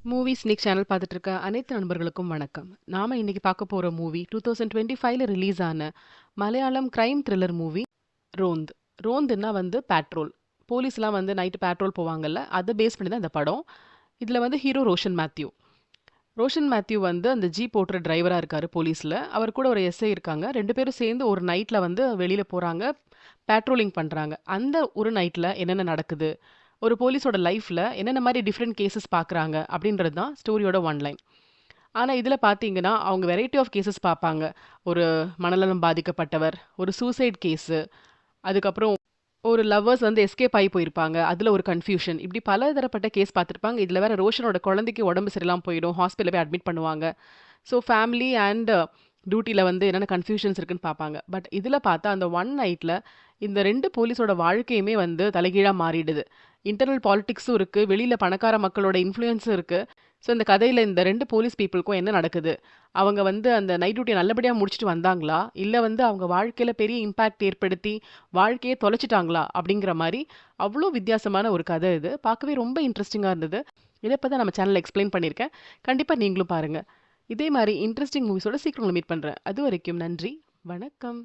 Movie sneak channel பார்த்துட்டு இருக்க அனைத்து நண்பர்களுக்கும் வணக்கம். நாம இன்னைக்கு பார்க்க போற மூவி 2025ல ரிலீஸ் ஆன மலையாளம் கிரைம் த்ரில்லர் மூவி ரோந்த். ரோந்துன்னா வந்து பேட்ரோல். போலீஸ்லாம் வந்து நைட்டு பேட்ரோல் போவாங்கல்ல, அதை பேஸ் பண்ணி தான் இந்த படம். இதுல வந்து ஹீரோ ரோஷன் மேத்யூ. ரோஷன் மேத்யூ வந்து அந்த ஜீப் ஓட்டுற டிரைவரா இருக்காரு போலீஸ்ல. அவர் கூட ஒரு எஸ்ஐ இருக்காங்க. 2 பேரும் சேர்ந்து ஒரு நைட்ல வந்து வெளியில போறாங்க. பேட்ரோலிங் பண்றாங்க. அந்த ஒரு நைட்ல என்னென்ன நடக்குது? ஒரு போலீஸோட லைஃப்ல என்னென்ன மாரி டிஃபரெண்ட் கேஸஸ் பார்க்குறாங்க அப்படின்றது தான் ஸ்டோரியோட ஒன் லைன். ஆனா இதுல பார்த்தீங்கன்னா, அவங்க வெரைட்டி ஆஃப் கேஸஸ் பார்ப்பாங்க. ஒரு மனநலம் பாதிக்கப்பட்டவர், ஒரு சூசைட் கேஸு, அதுக்கப்புறம் ஒரு லவ்வர்ஸ் வந்து எஸ்கேப் ஆயி போயிருப்பாங்க. அதுல ஒரு கன்ஃப்யூஷன். இப்படி பல தரப்பட்ட கேஸ் பார்த்துருப்பாங்க. இதுல வேற ரோஷனோட குழந்தைக்கு உடம்பு சரியில்லாம போயிடும். ஹாஸ்பிட்டல்ல போய் அட்மிட் பண்ணுவாங்க. ஸோ ஃபேமிலி அண்ட் டியூட்டில வந்து என்னென்ன கன்ஃப்யூஷன்ஸ் இருக்குன்னு பார்ப்பாங்க. பட் இதுல பார்த்தா அந்த ஒன் நைட்ல இந்த 2 போலீஸோட வாழ்க்கையுமே வந்து தலைகீழா மாறிடுது. இன்டர்னல் பாலிடிக்ஸும் இருக்கு. வெளியில பணக்கார மக்களோட இன்ஃப்ளூயன்ஸும் இருக்கு. ஸோ இந்த கதையில இந்த 2 போலீஸ் பீப்பிள்க்கும் என்ன நடக்குது? அவங்க வந்து அந்த நைட் டியூட்டிய நல்லபடியா முடிச்சுட்டு வந்தாங்களா? இல்ல வந்து அவங்க வாழ்க்கையில பெரிய இம்பாக்ட் ஏற்படுத்தி வாழ்க்கையே தொலைச்சுட்டாங்களா? அப்படிங்கிற மாரி அவ்ளோ வித்தியாசமான ஒரு கதை இது. பார்க்கவே ரொம்ப இன்ட்ரஸ்டிங்கா இருந்தது. இத பத்தி தான் நம்ம சேனல்ல எக்ஸ்பிளைன் பண்ணியிருக்கேன். கண்டிப்பா நீங்களும் பாருங்க. இதே மாரி இன்ட்ரஸ்டிங் மூவிஸோட சீக்கிரம் உங்கள மீட் பண்றேன். அதுவரைக்கும் நன்றி. வணக்கம்.